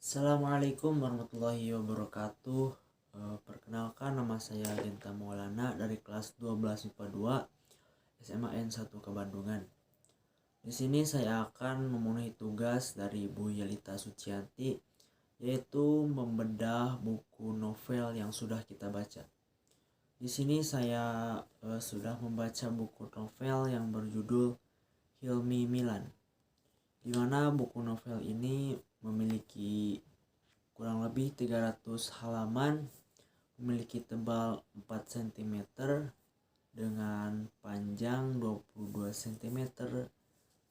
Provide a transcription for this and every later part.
Assalamualaikum warahmatullahi wabarakatuh. Perkenalkan, nama saya Genta Maulana dari kelas 12 IPA 2 SMA N1 Kebandungan. Di sini saya akan memenuhi tugas dari Bu Yelita Sucianti, yaitu membedah buku novel yang sudah kita baca. Di sini saya sudah membaca buku novel yang berjudul Hilmi Milan, di mana buku novel ini memiliki kurang lebih 300 halaman, memiliki tebal 4 cm dengan panjang 22 cm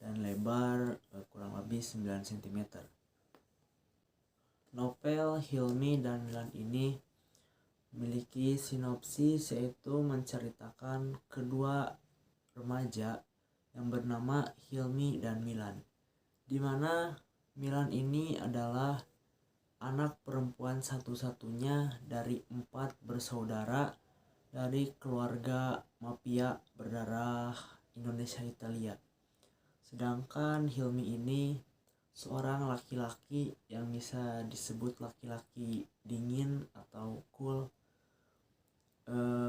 dan lebar kurang lebih 9 cm. Novel Hilmi dan Milan ini memiliki sinopsis, yaitu menceritakan kedua remaja yang bernama Hilmi dan Milan, di mana Milan ini adalah anak perempuan satu-satunya dari 4 bersaudara dari keluarga mafia berdarah Indonesia Italia. Sedangkan Hilmi ini seorang laki-laki yang bisa disebut laki-laki dingin atau cool,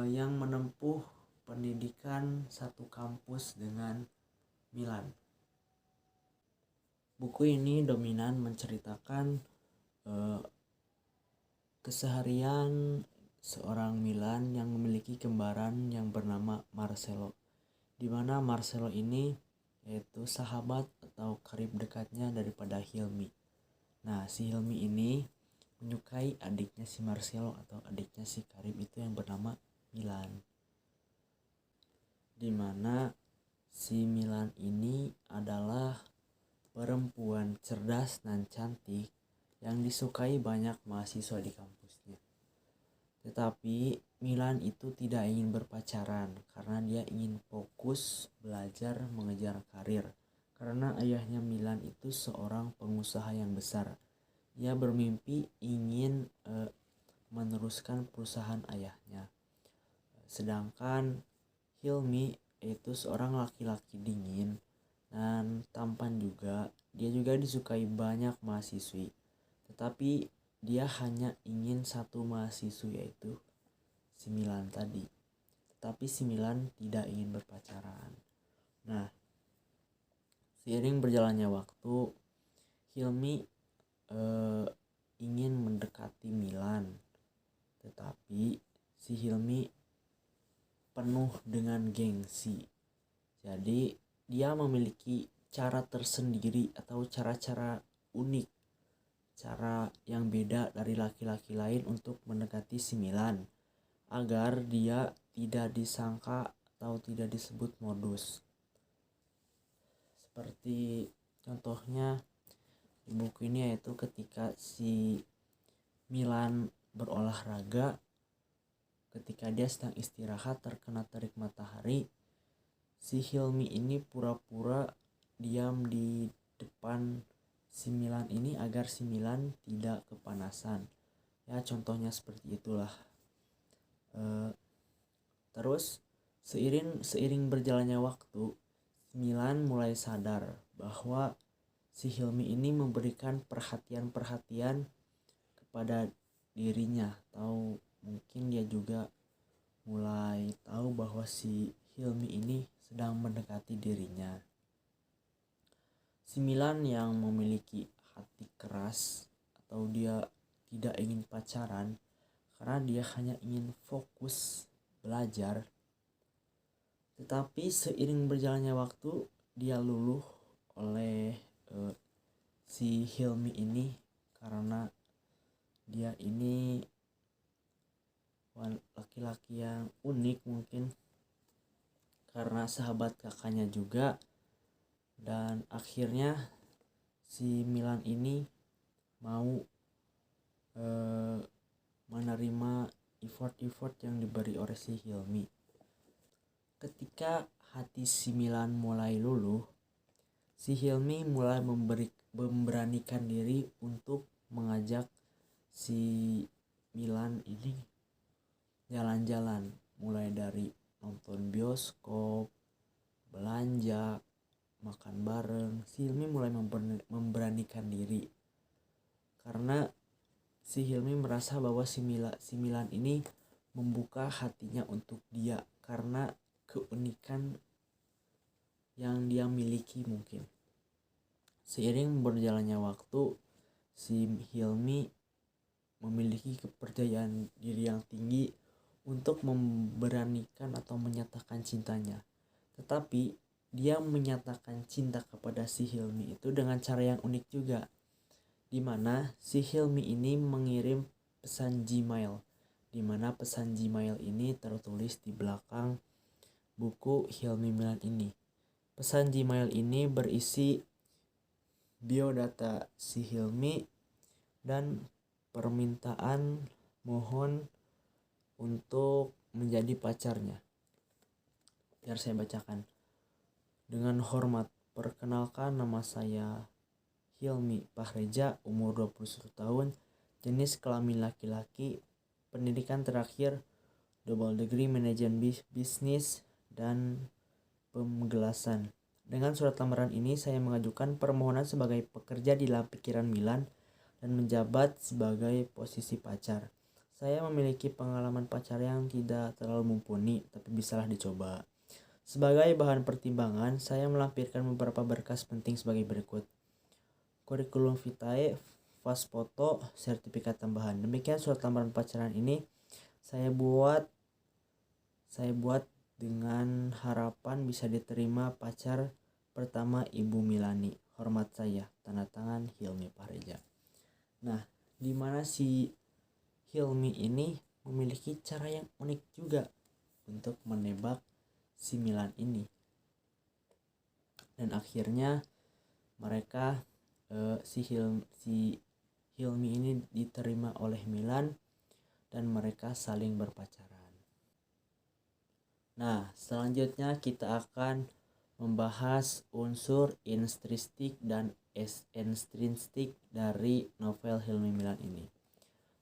yang menempuh pendidikan satu kampus dengan Milan. Buku ini dominan menceritakan keseharian seorang Milan yang memiliki kembaran yang bernama Marcello, di mana Marcello ini yaitu sahabat atau karib dekatnya daripada Hilmi. Nah, si Hilmi ini menyukai adiknya si Marcello atau adiknya si karib itu yang bernama Milan, di mana si Milan ini adalah perempuan cerdas dan cantik yang disukai banyak mahasiswa di kampusnya. Tetapi Milan itu tidak ingin berpacaran karena dia ingin fokus belajar mengejar karir. Karena ayahnya Milan itu seorang pengusaha yang besar. Dia bermimpi ingin meneruskan perusahaan ayahnya. Sedangkan Hilmi itu seorang laki-laki dingin dan tampan juga. Dia juga disukai banyak mahasiswi. Tetapi dia hanya ingin satu mahasiswa, yaitu si Milan tadi. Tetapi si Milan tidak ingin berpacaran. Nah, seiring berjalannya waktu, Hilmi ingin mendekati Milan. Tetapi si Hilmi penuh dengan gengsi. Jadi dia memiliki cara tersendiri atau cara-cara unik, cara yang beda dari laki-laki lain untuk mendekati si Milan, agar dia tidak disangka atau tidak disebut modus. Seperti contohnya di buku ini, yaitu ketika si Milan berolahraga, ketika dia sedang istirahat terkena terik matahari, si Hilmi ini pura-pura diam di depan si Milan ini agar si Milan tidak kepanasan. Ya, contohnya seperti itulah. Terus seiring berjalannya waktu, Milan mulai sadar bahwa si Hilmi ini memberikan perhatian kepada dirinya, atau mungkin dia juga mulai tahu bahwa si Hilmi ini sedang mendekati dirinya. Si Milan yang memiliki hati keras, atau dia tidak ingin pacaran karena dia hanya ingin fokus belajar. Tetapi seiring berjalannya waktu, dia luluh oleh si Hilmi ini karena dia ini laki-laki yang unik, mungkin karena sahabat kakaknya juga. Dan akhirnya si Milan ini mau menerima effort yang diberi oleh si Hilmi. Ketika hati si Milan mulai luluh, si Hilmi mulai memberanikan diri untuk mengajak si Milan ini jalan-jalan, mulai dari nonton bioskop, belanja, makan bareng. Si Hilmi mulai memberanikan diri karena si Hilmi merasa bahwa si Milan ini membuka hatinya untuk dia karena keunikan yang dia miliki mungkin. Seiring berjalannya waktu, si Hilmi memiliki kepercayaan diri yang tinggi untuk memberanikan atau menyatakan cintanya. Tetapi dia menyatakan cinta kepada si Hilmi itu dengan cara yang unik juga, di mana si Hilmi ini mengirim pesan Gmail, di mana pesan Gmail ini tertulis di belakang buku Hilmi Milan ini. Pesan Gmail ini berisi biodata si Hilmi dan permintaan mohon untuk menjadi pacarnya. Biar saya bacakan. Dengan hormat, perkenalkan, nama saya Hilmi Pahreja, umur 21 tahun, jenis kelamin laki-laki, pendidikan terakhir double degree manajemen bisnis dan penggelasan. Dengan surat lamaran ini saya mengajukan permohonan sebagai pekerja di Lampikiran Milan dan menjabat sebagai posisi pacar. Saya memiliki pengalaman pacar yang tidak terlalu mumpuni, tapi bisalah dicoba. Sebagai bahan pertimbangan, saya melampirkan beberapa berkas penting sebagai berikut. Kurikulum vitae, fast foto, sertifikat tambahan. Demikian surat lamaran pacaran ini saya buat dengan harapan bisa diterima pacar pertama Ibu Milani. Hormat saya, tanda tangan Hilmi Pahreja. Nah, di mana si Hilmi ini memiliki cara yang unik juga untuk menebak si Milan ini. Dan akhirnya mereka si Hilmi ini diterima oleh Milan dan mereka saling berpacaran. Nah, selanjutnya kita akan membahas unsur intrinsik dan ekstrinsik dari novel Hilmi Milan ini.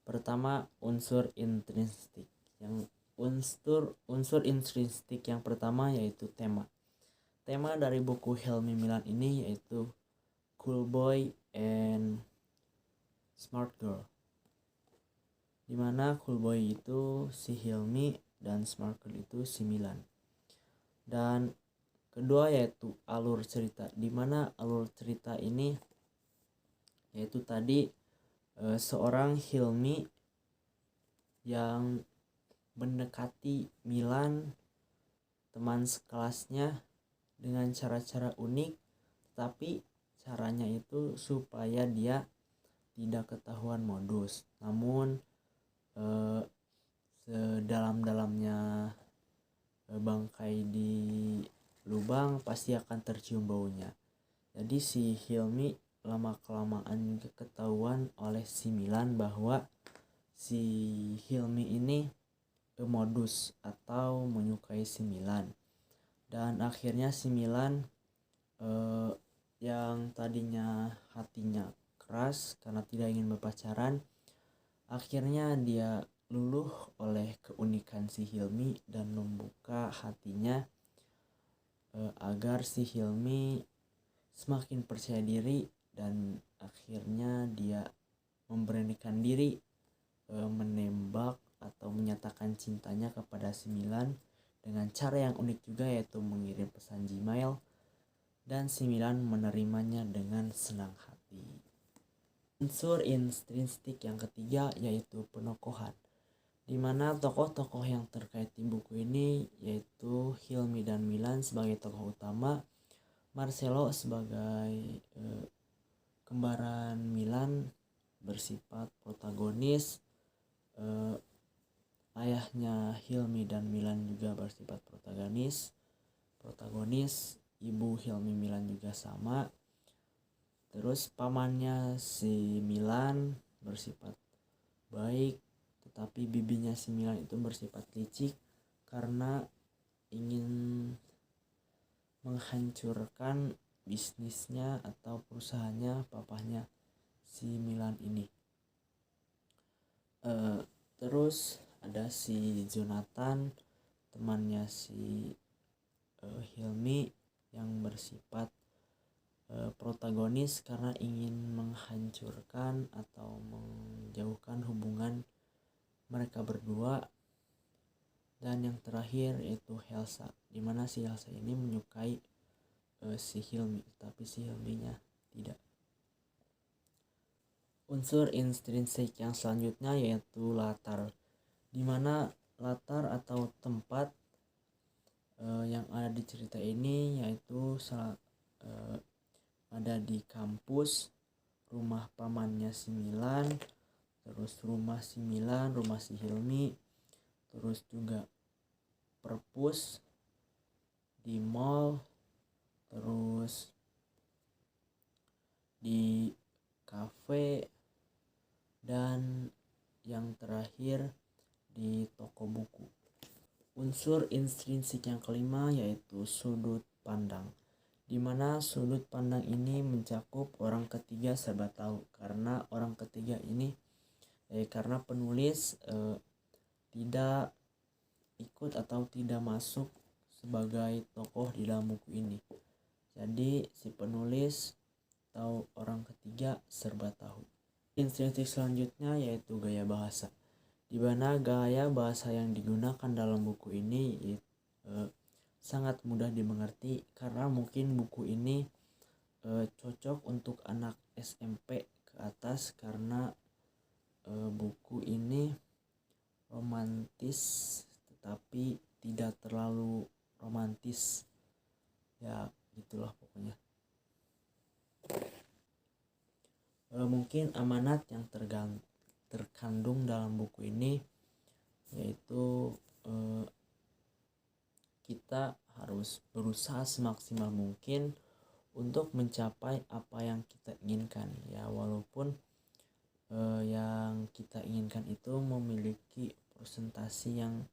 Pertama, unsur intrinsik. Yang unsur intrinsik yang pertama yaitu tema. Tema dari buku Hilmi Milan ini yaitu Cool Boy and Smart Girl, dimana Cool Boy itu si Hilmi dan Smart Girl itu si Milan. Dan kedua yaitu alur cerita, dimana alur cerita ini yaitu tadi seorang Hilmi yang mendekati Milan, teman sekelasnya, dengan cara-cara unik, tapi caranya itu supaya dia tidak ketahuan modus, namun sedalam-dalamnya bangkai di lubang pasti akan tercium baunya. Jadi si Hilmi lama-kelamaan ketahuan oleh si Milan bahwa si Hilmi ini modus atau menyukai si Milan. Dan akhirnya si Milan yang tadinya hatinya keras karena tidak ingin berpacaran, akhirnya dia luluh oleh keunikan si Hilmi dan membuka hatinya agar si Hilmi semakin percaya diri, dan akhirnya dia memberanikan diri menembak atau menyatakan cintanya kepada si Milan dengan cara yang unik juga, yaitu mengirim pesan Gmail, dan si Milan menerimanya dengan senang hati. Unsur intrinsik yang ketiga yaitu penokohan, di mana tokoh-tokoh yang terkait di buku ini yaitu Hilmi dan Milan sebagai tokoh utama, Marcelo sebagai kembaran Milan bersifat protagonis, ayahnya Hilmi dan Milan juga bersifat protagonis, ibu Hilmi Milan juga sama. Terus pamannya si Milan bersifat baik, tetapi bibinya si Milan itu bersifat licik karena ingin menghancurkan bisnisnya atau perusahaannya papahnya si Milan ini. Terus ada si Jonathan, temannya si Hilmi, yang bersifat protagonis karena ingin menghancurkan atau menjauhkan hubungan mereka berdua. Dan yang terakhir yaitu Elsa, dimana si Elsa ini menyukai si Hilmi, tapi si Hilminya tidak. Unsur intrinsik yang selanjutnya yaitu latar, dimana latar atau tempat yang ada di cerita ini yaitu ada di kampus, rumah pamannya si Milan, terus rumah si Milan, rumah si Hilmi, terus juga perpus, di mall, terus di kafe, dan yang terakhir di toko buku. Unsur intrinsik yang kelima yaitu sudut pandang, dimana sudut pandang ini mencakup orang ketiga serba tahu, karena orang ketiga ini karena penulis tidak ikut atau tidak masuk sebagai tokoh di dalam buku ini. Jadi si penulis atau orang ketiga serba tahu. Intrinsik selanjutnya yaitu gaya bahasa, di mana gaya bahasa yang digunakan dalam buku ini sangat mudah dimengerti, karena mungkin buku ini cocok untuk anak SMP ke atas, karena buku ini romantis tetapi tidak terlalu romantis, ya gitulah pokoknya. Mungkin amanat yang terkandung dalam buku ini yaitu kita harus berusaha semaksimal mungkin untuk mencapai apa yang kita inginkan, ya walaupun yang kita inginkan itu memiliki presentasi yang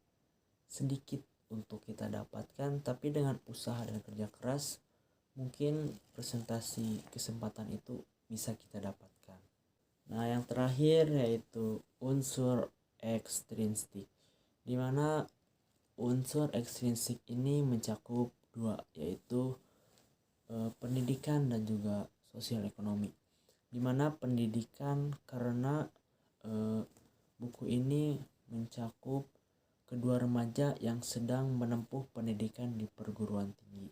sedikit untuk kita dapatkan, tapi dengan usaha dan kerja keras mungkin presentasi kesempatan itu bisa kita dapatkan. Nah, yang terakhir yaitu unsur ekstrinsik, dimana unsur ekstrinsik ini mencakup dua, yaitu pendidikan dan juga sosial ekonomi. Dimana pendidikan karena buku ini mencakup kedua remaja yang sedang menempuh pendidikan di perguruan tinggi.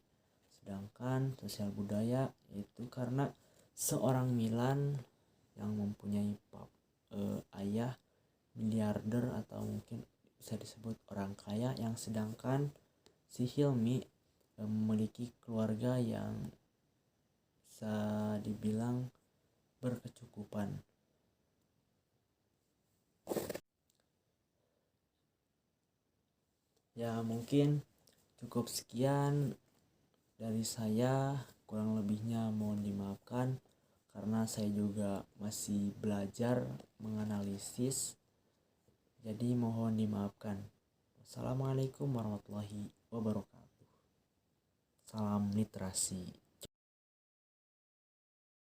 Sedangkan sosial budaya yaitu karena seorang Milan yang mempunyai ayah miliarder atau mungkin bisa disebut orang kaya, yang sedangkan si Hilmi memiliki keluarga yang bisa dibilang berkecukupan. Ya mungkin cukup sekian dari saya, kurang lebihnya mohon dimaafkan karena saya juga masih belajar menganalisis, jadi mohon dimaafkan. Assalamualaikum warahmatullahi wabarakatuh. Salam literasi.